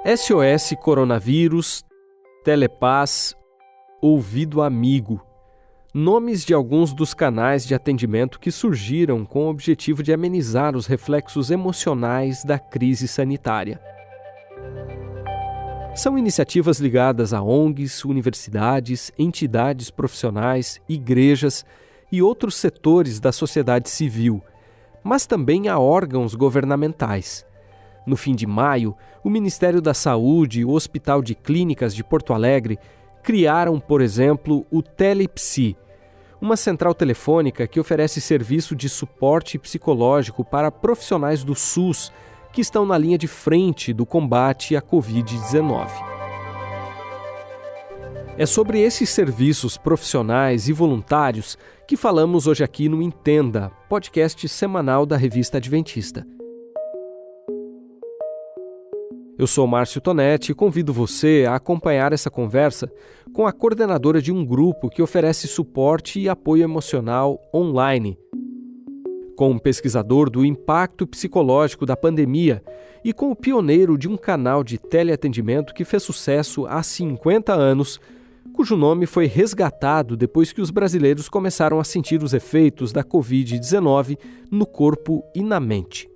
SOS Coronavírus, Telepaz, Ouvido Amigo. Nomes de alguns dos canais de atendimento que surgiram com o objetivo de amenizar os reflexos emocionais da crise sanitária. São iniciativas ligadas a ONGs, universidades, entidades profissionais, igrejas e outros setores da sociedade civil, mas também a órgãos governamentais. No fim de maio, o Ministério da Saúde e o Hospital de Clínicas de Porto Alegre criaram, por exemplo, o Telepsi, uma central telefônica que oferece serviço de suporte psicológico para profissionais do SUS que estão na linha de frente do combate à Covid-19. É sobre esses serviços profissionais e voluntários que falamos hoje aqui no Entenda, podcast semanal da Revista Adventista. Eu sou Márcio Tonetti e convido você a acompanhar essa conversa com a coordenadora de um grupo que oferece suporte e apoio emocional online, com um pesquisador do impacto psicológico da pandemia e com o pioneiro de um canal de teleatendimento que fez sucesso há 50 anos, cujo nome foi resgatado depois que os brasileiros começaram a sentir os efeitos da Covid-19 no corpo e na mente.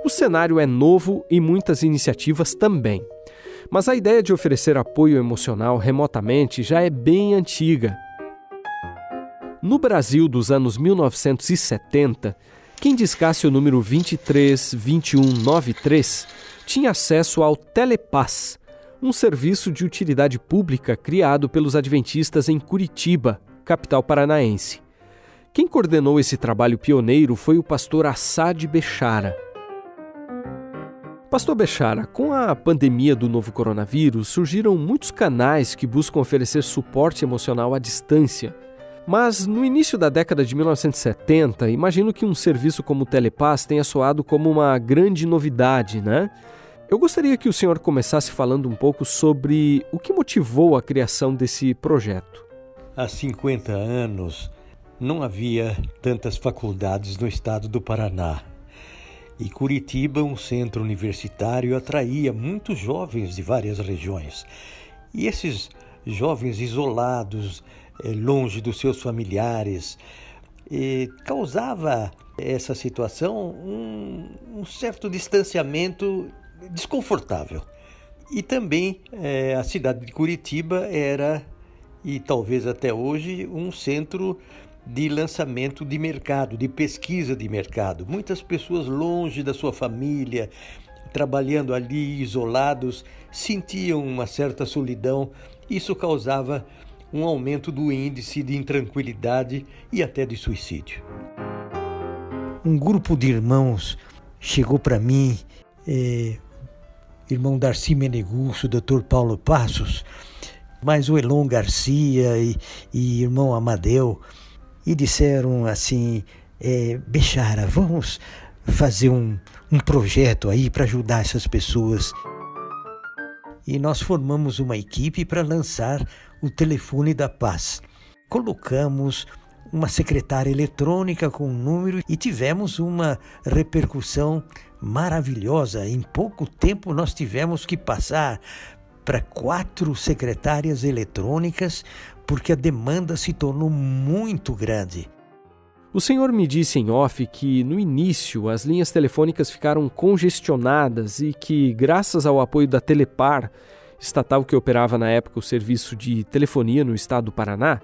O cenário é novo e muitas iniciativas também. Mas a ideia de oferecer apoio emocional remotamente já é bem antiga. No Brasil dos anos 1970, quem discasse o número 232193 tinha acesso ao Telepaz, um serviço de utilidade pública criado pelos adventistas em Curitiba, capital paranaense. Quem coordenou esse trabalho pioneiro foi o pastor Assad Bechara. Pastor Bechara, com a pandemia do novo coronavírus, surgiram muitos canais que buscam oferecer suporte emocional à distância. Mas no início da década de 1970, imagino que um serviço como o Telepaz tenha soado como uma grande novidade, né? Eu gostaria que o senhor começasse falando um pouco sobre o que motivou a criação desse projeto. Há 50 anos não havia tantas faculdades no estado do Paraná. E Curitiba, um centro universitário, atraía muitos jovens de várias regiões. E esses jovens isolados, longe dos seus familiares, causava essa situação um certo distanciamento desconfortável. E também a cidade de Curitiba era, e talvez até hoje, um centro de lançamento de mercado, de pesquisa de mercado. Muitas pessoas longe da sua família, trabalhando ali isolados, sentiam uma certa solidão. Isso causava um aumento do índice de intranquilidade e até de suicídio. Um grupo de irmãos chegou para mim, irmão Darcy Menegusso, Dr. Paulo Passos, mais o Elon Garcia e irmão Amadeu, e disseram assim, Bechara, vamos fazer um projeto aí para ajudar essas pessoas. E nós formamos uma equipe para lançar o Telefone da Paz. Colocamos uma secretária eletrônica com um número e tivemos uma repercussão maravilhosa. Em pouco tempo nós tivemos que passar para 4 secretárias eletrônicas, porque a demanda se tornou muito grande. O senhor me disse em off que, no início, as linhas telefônicas ficaram congestionadas e que, graças ao apoio da Telepar, estatal que operava na época o serviço de telefonia no estado do Paraná,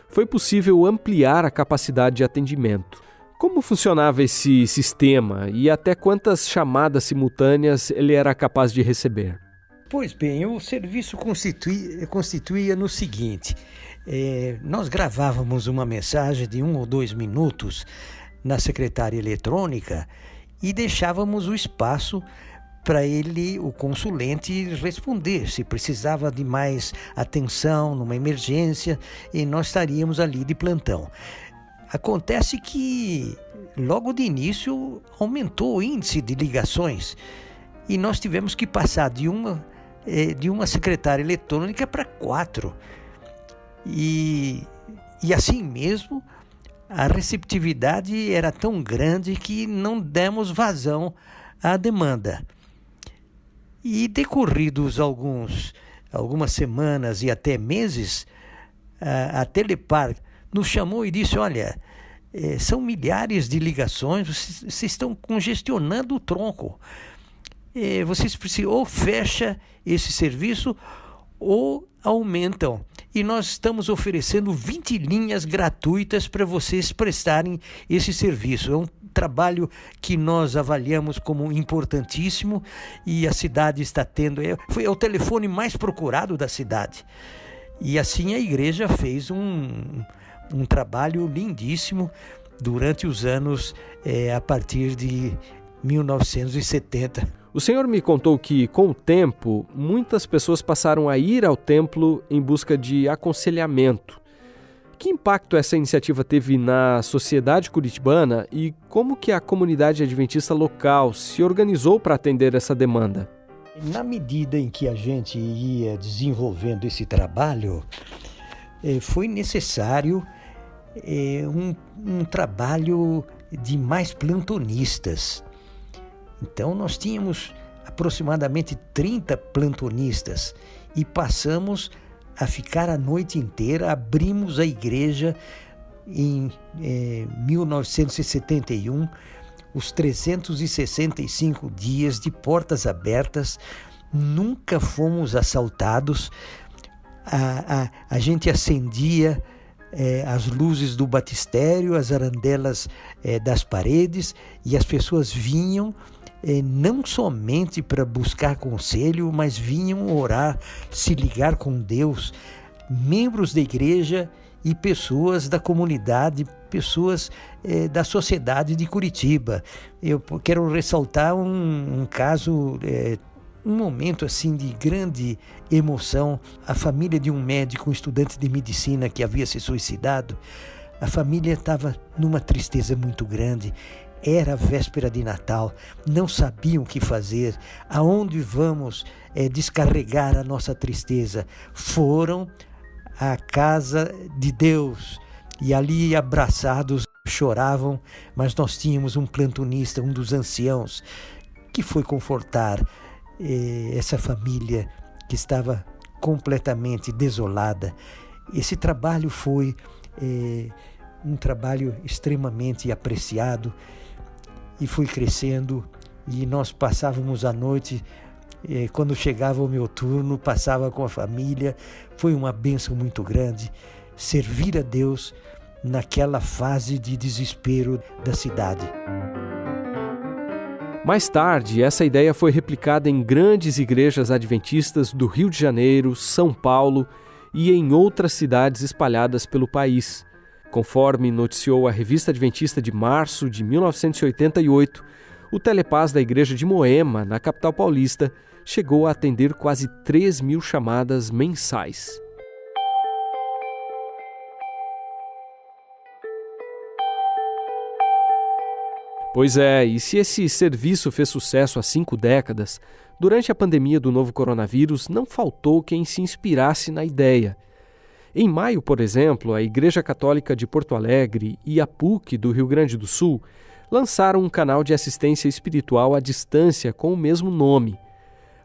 foi possível ampliar a capacidade de atendimento. Como funcionava esse sistema e até quantas chamadas simultâneas ele era capaz de receber? Pois bem, o serviço constituía no seguinte: nós gravávamos uma mensagem de 1 ou 2 minutos na secretária eletrônica e deixávamos o espaço para ele, o consulente, responder se precisava de mais atenção numa emergência, e nós estaríamos ali de plantão. Acontece que logo de início aumentou o índice de ligações e nós tivemos que passar de uma secretária eletrônica para 4. E assim mesmo, a receptividade era tão grande que não demos vazão à demanda. E decorridos algumas semanas e até meses, a Telepar nos chamou e disse: olha, são milhares de ligações, vocês estão congestionando o tronco. Vocês precisam ou fecha esse serviço ou aumentam. E nós estamos oferecendo 20 linhas gratuitas para vocês prestarem esse serviço. É um trabalho que nós avaliamos como importantíssimo e a cidade está tendo. É o telefone mais procurado da cidade. E assim a igreja fez um trabalho lindíssimo durante os anos a partir de 1970. O senhor me contou que, com o tempo, muitas pessoas passaram a ir ao templo em busca de aconselhamento. Que impacto essa iniciativa teve na sociedade curitibana e como que a comunidade adventista local se organizou para atender essa demanda? Na medida em que a gente ia desenvolvendo esse trabalho, foi necessário um trabalho de mais plantonistas. Então nós tínhamos aproximadamente 30 plantonistas e passamos a ficar a noite inteira. Abrimos a igreja em 1971, os 365 dias de portas abertas, nunca fomos assaltados. A gente acendia as luzes do batistério, as arandelas das paredes, e as pessoas vinham não somente para buscar conselho, mas vinham orar, se ligar com Deus, membros da igreja e pessoas da comunidade, pessoas da sociedade de Curitiba. Eu quero ressaltar um caso, um momento assim de grande emoção. A família de um médico, um estudante de medicina que havia se suicidado, a família estava numa tristeza muito grande. Era a véspera de Natal, não sabiam o que fazer, aonde vamos descarregar a nossa tristeza. Foram à casa de Deus e ali abraçados choravam, mas nós tínhamos um plantonista, um dos anciãos, que foi confortar essa família que estava completamente desolada. Esse trabalho foi um trabalho extremamente apreciado e foi crescendo, e nós passávamos a noite, quando chegava o meu turno, passava com a família. Foi uma bênção muito grande servir a Deus naquela fase de desespero da cidade. Mais tarde, essa ideia foi replicada em grandes igrejas adventistas do Rio de Janeiro, São Paulo e em outras cidades espalhadas pelo país. Conforme noticiou a Revista Adventista de março de 1988, o Telepaz da Igreja de Moema, na capital paulista, chegou a atender quase 3.000 chamadas mensais. Pois é, e se esse serviço fez sucesso há 5 décadas, durante a pandemia do novo coronavírus não faltou quem se inspirasse na ideia. Em maio, por exemplo, a Igreja Católica de Porto Alegre e a PUC do Rio Grande do Sul lançaram um canal de assistência espiritual à distância com o mesmo nome.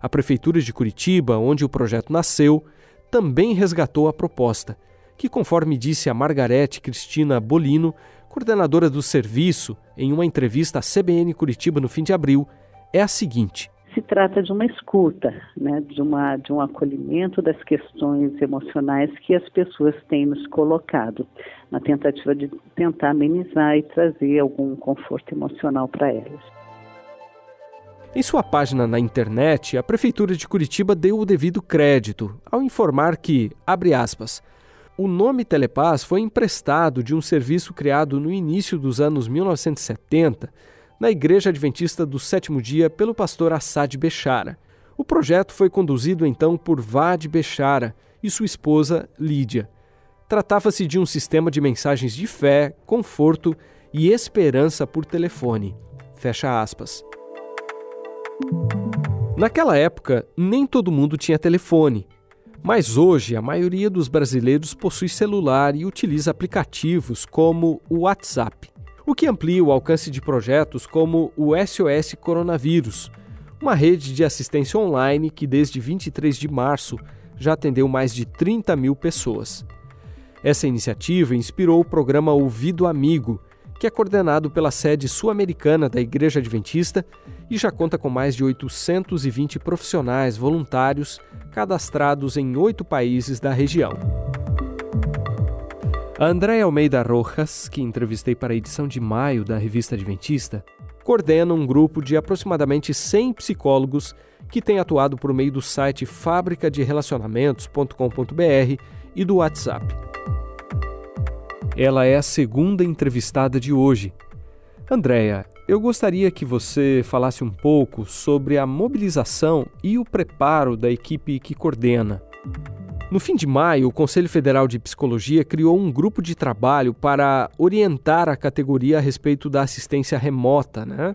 A Prefeitura de Curitiba, onde o projeto nasceu, também resgatou a proposta, que, conforme disse a Margarete Cristina Bolino, coordenadora do serviço, em uma entrevista à CBN Curitiba no fim de abril, é a seguinte: se trata de uma escuta, né, de um acolhimento das questões emocionais que as pessoas têm nos colocado, na tentativa de tentar amenizar e trazer algum conforto emocional para elas. Em sua página na internet, a Prefeitura de Curitiba deu o devido crédito ao informar que, abre aspas, o nome Telepaz foi emprestado de um serviço criado no início dos anos 1970, na Igreja Adventista do Sétimo Dia pelo pastor Assad Bechara. O projeto foi conduzido então por Vade Bechara e sua esposa Lídia. Tratava-se de um sistema de mensagens de fé, conforto e esperança por telefone. Fecha aspas. Naquela época, nem todo mundo tinha telefone, mas hoje a maioria dos brasileiros possui celular e utiliza aplicativos como o WhatsApp, o que amplia o alcance de projetos como o SOS Coronavírus, uma rede de assistência online que desde 23 de março já atendeu mais de 30 mil pessoas. Essa iniciativa inspirou o programa Ouvido Amigo, que é coordenado pela sede sul-americana da Igreja Adventista e já conta com mais de 820 profissionais voluntários cadastrados em 8 países da região. A Andréia Almeida Rojas, que entrevistei para a edição de maio da Revista Adventista, coordena um grupo de aproximadamente 100 psicólogos que tem atuado por meio do site fabricaderelacionamentos.com.br e do WhatsApp. Ela é a segunda entrevistada de hoje. Andréia, eu gostaria que você falasse um pouco sobre a mobilização e o preparo da equipe que coordena. No fim de maio, o Conselho Federal de Psicologia criou um grupo de trabalho para orientar a categoria a respeito da assistência remota, né?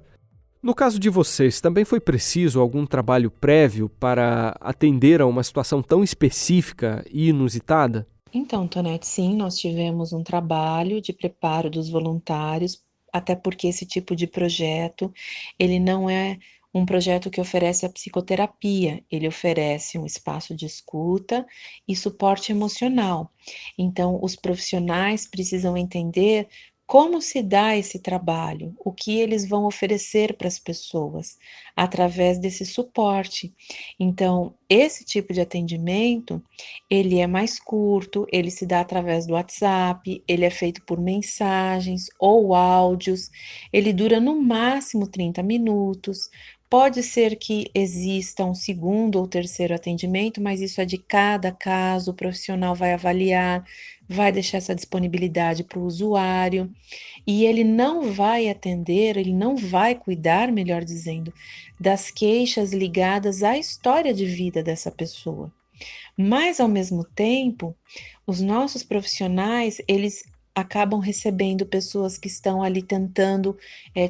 No caso de vocês, também foi preciso algum trabalho prévio para atender a uma situação tão específica e inusitada? Então, Tonete, sim, nós tivemos um trabalho de preparo dos voluntários, até porque esse tipo de projeto, ele não é um projeto que oferece a psicoterapia, ele oferece um espaço de escuta e suporte emocional. Então, os profissionais precisam entender como se dá esse trabalho, o que eles vão oferecer para as pessoas através desse suporte. Então, esse tipo de atendimento, ele é mais curto, ele se dá através do WhatsApp, ele é feito por mensagens ou áudios, ele dura no máximo 30 minutos. Pode ser que exista um segundo ou terceiro atendimento, mas isso é de cada caso, o profissional vai avaliar, vai deixar essa disponibilidade para o usuário, e ele não vai atender, ele não vai cuidar, melhor dizendo, das queixas ligadas à história de vida dessa pessoa. Mas, ao mesmo tempo, os nossos profissionais, eles acabam recebendo pessoas que estão ali tentando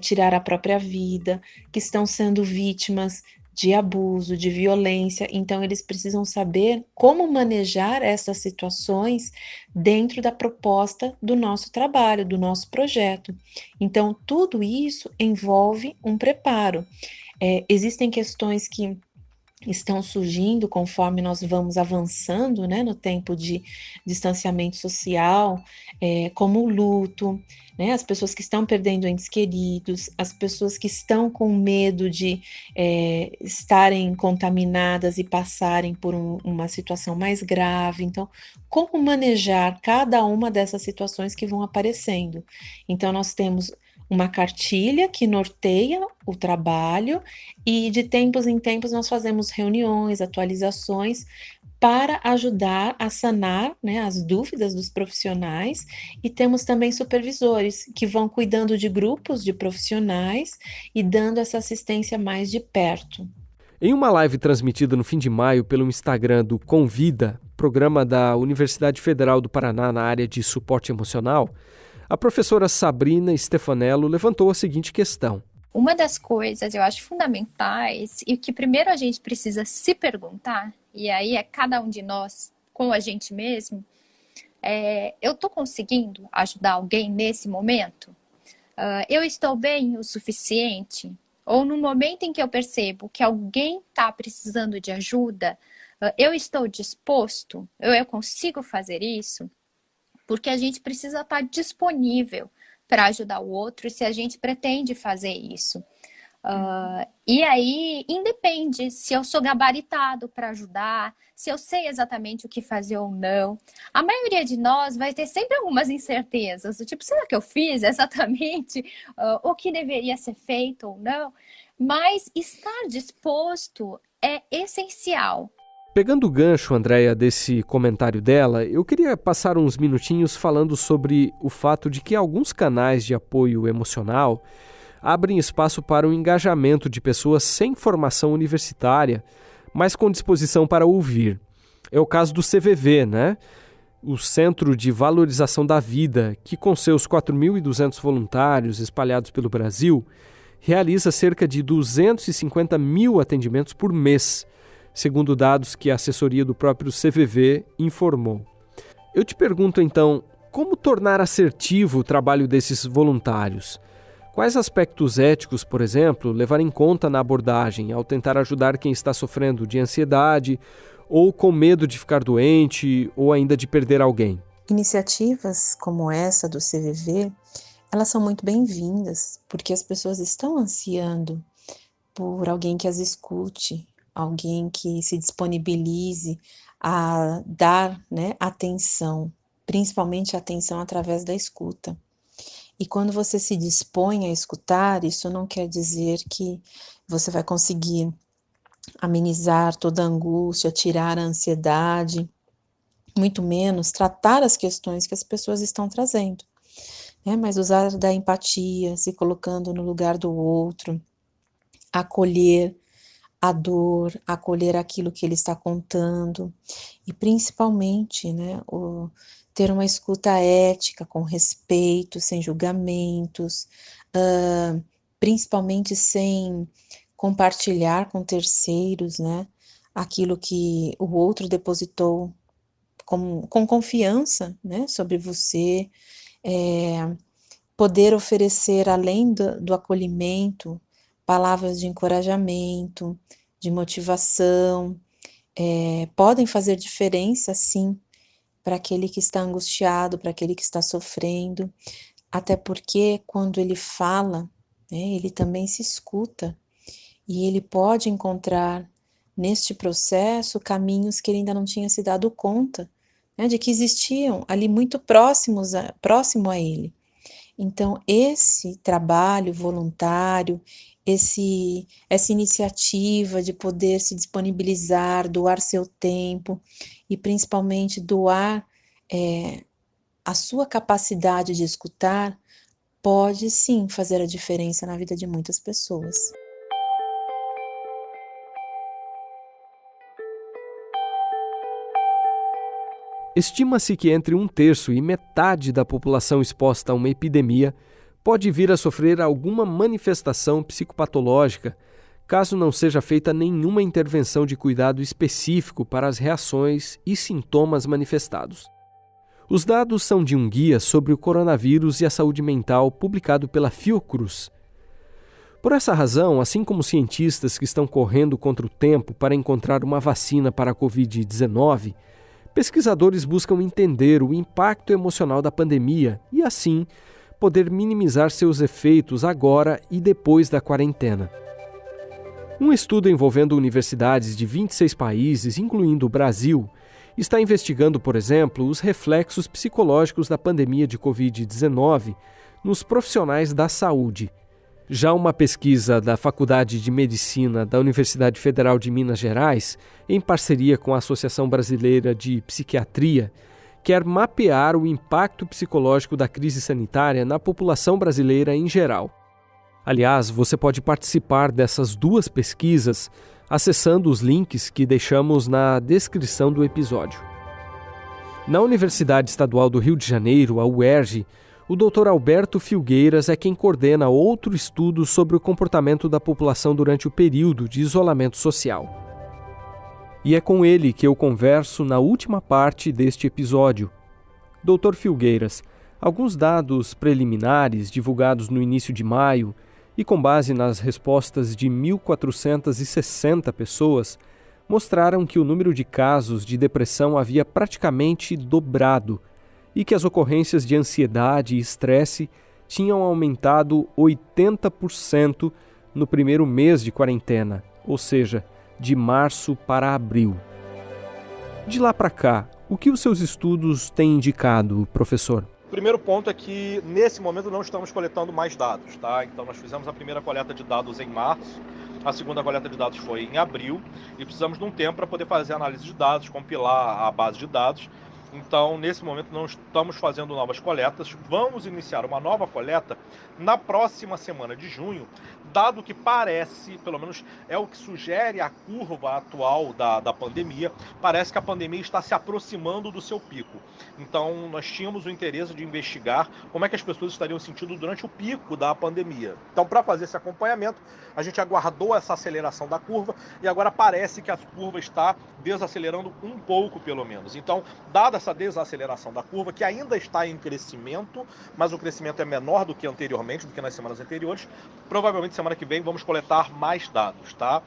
tirar a própria vida, que estão sendo vítimas de abuso, de violência, então eles precisam saber como manejar essas situações dentro da proposta do nosso trabalho, do nosso projeto. Então, tudo isso envolve um preparo. Existem questões que estão surgindo conforme nós vamos avançando, né, no tempo de distanciamento social, como o luto, né, as pessoas que estão perdendo entes queridos, as pessoas que estão com medo de estarem contaminadas e passarem por uma situação mais grave. Então, como manejar cada uma dessas situações que vão aparecendo? Então, nós temos uma cartilha que norteia o trabalho e de tempos em tempos nós fazemos reuniões, atualizações para ajudar a sanar, né, as dúvidas dos profissionais, e temos também supervisores que vão cuidando de grupos de profissionais e dando essa assistência mais de perto. Em uma live transmitida no fim de maio pelo Instagram do Convida, programa da Universidade Federal do Paraná na área de suporte emocional, a professora Sabrina Stefanello levantou a seguinte questão. Uma das coisas, eu acho, fundamentais e que primeiro a gente precisa se perguntar, e aí é cada um de nós com a gente mesmo, eu estou conseguindo ajudar alguém nesse momento? Eu estou bem o suficiente? Ou no momento em que eu percebo que alguém está precisando de ajuda, eu estou disposto? Eu consigo fazer isso? Porque a gente precisa estar disponível para ajudar o outro se a gente pretende fazer isso. E aí, independe se eu sou gabaritado para ajudar, se eu sei exatamente o que fazer ou não. A maioria de nós vai ter sempre algumas incertezas, do tipo, será que eu fiz exatamente o que deveria ser feito ou não? Mas estar disposto é essencial. Pegando o gancho, Andréia, desse comentário dela, eu queria passar uns minutinhos falando sobre o fato de que alguns canais de apoio emocional abrem espaço para o engajamento de pessoas sem formação universitária, mas com disposição para ouvir. É o caso do CVV, né? O Centro de Valorização da Vida, que com seus 4.200 voluntários espalhados pelo Brasil, realiza cerca de 250 mil atendimentos por mês, segundo dados que a assessoria do próprio CVV informou. Eu te pergunto então, como tornar assertivo o trabalho desses voluntários? Quais aspectos éticos, por exemplo, levar em conta na abordagem ao tentar ajudar quem está sofrendo de ansiedade ou com medo de ficar doente ou ainda de perder alguém? Iniciativas como essa do CVV, elas são muito bem-vindas, porque as pessoas estão ansiando por alguém que as escute, alguém que se disponibilize a dar, né, atenção, principalmente atenção através da escuta. E quando você se dispõe a escutar, isso não quer dizer que você vai conseguir amenizar toda a angústia, tirar a ansiedade, muito menos tratar as questões que as pessoas estão trazendo, né? Mas usar da empatia, se colocando no lugar do outro, acolher a dor, acolher aquilo que ele está contando e principalmente, né, ter uma escuta ética, com respeito, sem julgamentos, principalmente sem compartilhar com terceiros, né, aquilo que o outro depositou com confiança, né, sobre você, poder oferecer, além do acolhimento, palavras de encorajamento, de motivação, podem fazer diferença, sim, para aquele que está angustiado, para aquele que está sofrendo, até porque quando ele fala, né, ele também se escuta, e ele pode encontrar neste processo caminhos que ele ainda não tinha se dado conta, né, de que existiam ali muito próximo a ele. Então, esse trabalho voluntário, essa iniciativa de poder se disponibilizar, doar seu tempo e principalmente doar a sua capacidade de escutar, pode sim fazer a diferença na vida de muitas pessoas. Estima-se que entre 1/3 e metade da população exposta a uma epidemia pode vir a sofrer alguma manifestação psicopatológica, caso não seja feita nenhuma intervenção de cuidado específico para as reações e sintomas manifestados. Os dados são de um guia sobre o coronavírus e a saúde mental publicado pela Fiocruz. Por essa razão, assim como cientistas que estão correndo contra o tempo para encontrar uma vacina para a Covid-19, pesquisadores buscam entender o impacto emocional da pandemia e, assim, poder minimizar seus efeitos agora e depois da quarentena. Um estudo envolvendo universidades de 26 países, incluindo o Brasil, está investigando, por exemplo, os reflexos psicológicos da pandemia de Covid-19 nos profissionais da saúde. Já uma pesquisa da Faculdade de Medicina da Universidade Federal de Minas Gerais, em parceria com a Associação Brasileira de Psiquiatria, quer mapear o impacto psicológico da crise sanitária na população brasileira em geral. Aliás, você pode participar dessas duas pesquisas acessando os links que deixamos na descrição do episódio. Na Universidade Estadual do Rio de Janeiro, a UERJ, o Dr. Alberto Filgueiras é quem coordena outro estudo sobre o comportamento da população durante o período de isolamento social. E é com ele que eu converso na última parte deste episódio. Dr. Filgueiras, alguns dados preliminares divulgados no início de maio e com base nas respostas de 1.460 pessoas, mostraram que o número de casos de depressão havia praticamente dobrado e que as ocorrências de ansiedade e estresse tinham aumentado 80% no primeiro mês de quarentena, ou seja, de março para abril. De lá para cá, o que os seus estudos têm indicado, professor? O primeiro ponto é que, nesse momento, não estamos coletando mais dados, tá? Então, nós fizemos a primeira coleta de dados em março, a segunda coleta de dados foi em abril, e precisamos de um tempo para poder fazer análise de dados, compilar a base de dados. Então, nesse momento, não estamos fazendo novas coletas. Vamos iniciar uma nova coleta na próxima semana de junho, dado que parece, pelo menos é o que sugere a curva atual da pandemia, parece que a pandemia está se aproximando do seu pico. Então, nós tínhamos o interesse de investigar como é que as pessoas estariam sentindo durante o pico da pandemia. Então, para fazer esse acompanhamento, a gente aguardou essa aceleração da curva e agora parece que a curva está desacelerando um pouco, pelo menos. Então, dada essa desaceleração da curva, que ainda está em crescimento, mas o crescimento é menor do que anteriormente, do que nas semanas anteriores. Provavelmente semana que vem vamos coletar mais dados, tá?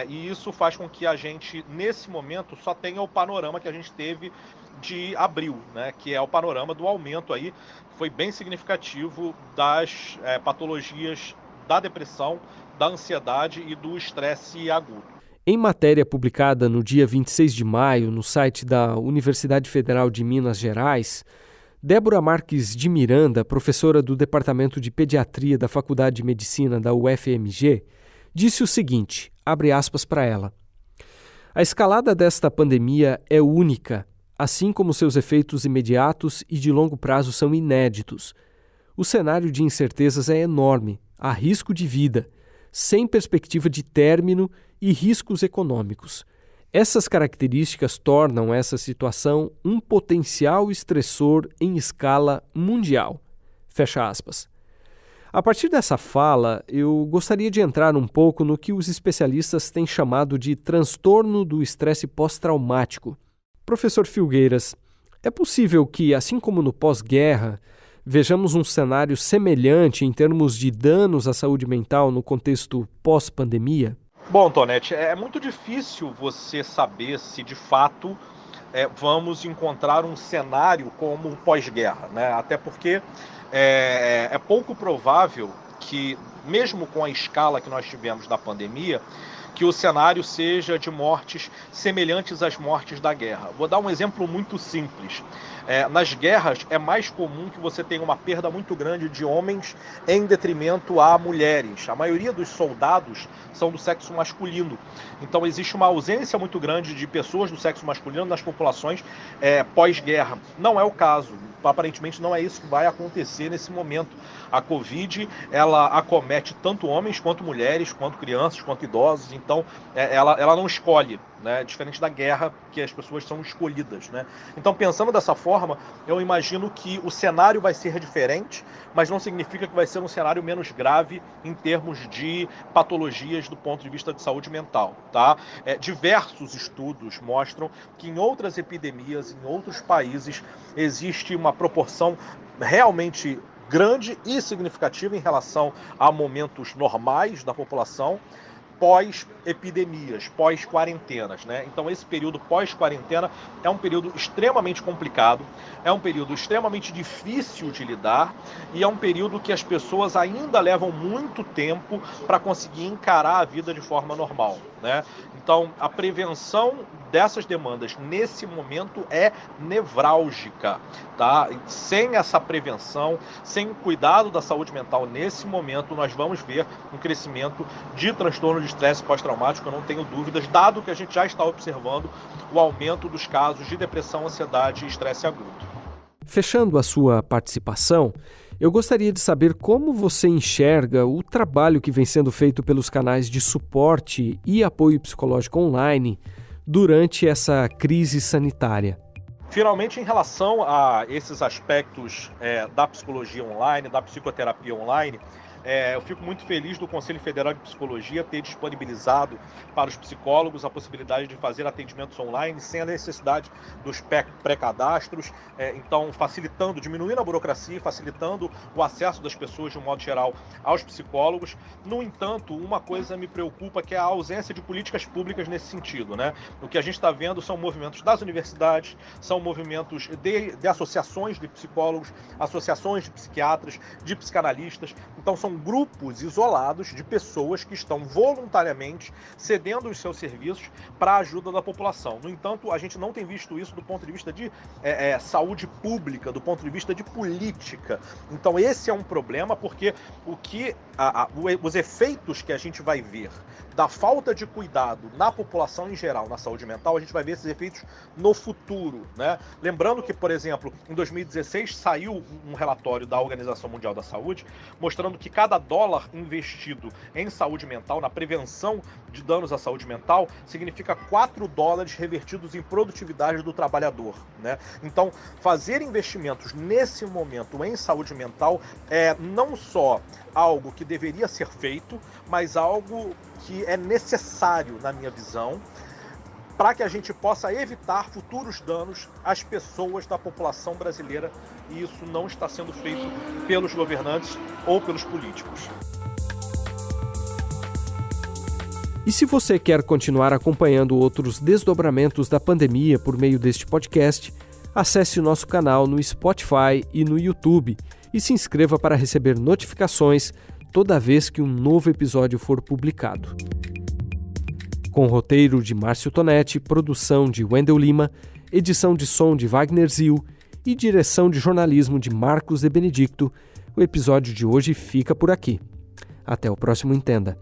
E isso faz com que a gente, nesse momento, só tenha o panorama que a gente teve de abril, né? Que é o panorama do aumento aí, foi bem significativo das patologias da depressão, da ansiedade e do estresse agudo. Em matéria publicada no dia 26 de maio no site da Universidade Federal de Minas Gerais, Débora Marques de Miranda, professora do Departamento de Pediatria da Faculdade de Medicina da UFMG, disse o seguinte, abre aspas para ela: "A escalada desta pandemia é única, assim como seus efeitos imediatos e de longo prazo são inéditos. O cenário de incertezas é enorme, há risco de vida, sem perspectiva de término e riscos econômicos. Essas características tornam essa situação um potencial estressor em escala mundial." Fecha aspas. A partir dessa fala, eu gostaria de entrar um pouco no que os especialistas têm chamado de transtorno do estresse pós-traumático. Professor Filgueiras, é possível que, assim como no pós-guerra, vejamos um cenário semelhante em termos de danos à saúde mental no contexto pós-pandemia? Bom, Tonete, é muito difícil você saber se de fato vamos encontrar um cenário como o pós-guerra, né? Até porque é pouco provável que, mesmo com a escala que nós tivemos da pandemia, que o cenário seja de mortes semelhantes às mortes da guerra. Vou dar um exemplo muito simples. Nas guerras é mais comum que você tenha uma perda muito grande de homens em detrimento a mulheres. A maioria dos soldados são do sexo masculino. Então existe uma ausência muito grande de pessoas do sexo masculino nas populações pós-guerra. Não é o caso. Aparentemente não é isso que vai acontecer nesse momento. A Covid, ela acomete tanto homens quanto mulheres, quanto crianças, quanto idosos. Então ela não escolhe, né? Diferente da guerra, que as pessoas são escolhidas, né? Então, pensando dessa forma, eu imagino que o cenário vai ser diferente, mas não significa que vai ser um cenário menos grave em termos de patologias do ponto de vista de saúde mental, tá? Diversos estudos mostram que em outras epidemias, em outros países, existe uma proporção realmente grande e significativa em relação a momentos normais da população, pós-epidemias, pós-quarentenas, né? Então esse período pós-quarentena é um período extremamente complicado, é um período extremamente difícil de lidar e é um período que as pessoas ainda levam muito tempo para conseguir encarar a vida de forma normal, né? Então a prevenção dessas demandas nesse momento é nevrálgica, tá? Sem essa prevenção, sem o cuidado da saúde mental nesse momento, nós vamos ver um crescimento de transtorno de estresse pós-traumático, eu não tenho dúvidas, dado que a gente já está observando o aumento dos casos de depressão, ansiedade e estresse agudo. Fechando a sua participação, eu gostaria de saber como você enxerga o trabalho que vem sendo feito pelos canais de suporte e apoio psicológico online durante essa crise sanitária. Finalmente, em relação a esses aspectos da psicologia online, da psicoterapia online, eu fico muito feliz do Conselho Federal de Psicologia ter disponibilizado para os psicólogos a possibilidade de fazer atendimentos online sem a necessidade dos pré-cadastros, então facilitando, diminuindo a burocracia, facilitando o acesso das pessoas de um modo geral aos psicólogos. No entanto, uma coisa me preocupa, que é a ausência de políticas públicas nesse sentido, né? O que a gente está vendo são movimentos das universidades, são movimentos de associações de psicólogos, associações de psiquiatras, de psicanalistas. Então são grupos isolados de pessoas que estão voluntariamente cedendo os seus serviços para a ajuda da população. No entanto, a gente não tem visto isso do ponto de vista de saúde pública, do ponto de vista de política. Então esse é um problema, porque os efeitos que a gente vai ver da falta de cuidado na população em geral, na saúde mental, a gente vai ver esses efeitos no futuro, né? Lembrando que, por exemplo, em 2016 saiu um relatório da Organização Mundial da Saúde mostrando que cada dólar investido em saúde mental, na prevenção de danos à saúde mental, significa 4 dólares revertidos em produtividade do trabalhador, né? Então, fazer investimentos nesse momento em saúde mental é não só algo que deveria ser feito, mas algo que é necessário, na minha visão, para que a gente possa evitar futuros danos às pessoas da população brasileira, e isso não está sendo feito pelos governantes ou pelos políticos. E se você quer continuar acompanhando outros desdobramentos da pandemia por meio deste podcast, acesse o nosso canal no Spotify e no YouTube e se inscreva para receber notificações toda vez que um novo episódio for publicado. Com roteiro de Márcio Tonetti, produção de Wendel Lima, edição de som de Wagner Zil e direção de jornalismo de Marcos de Benedicto, o episódio de hoje fica por aqui. Até o próximo Entenda.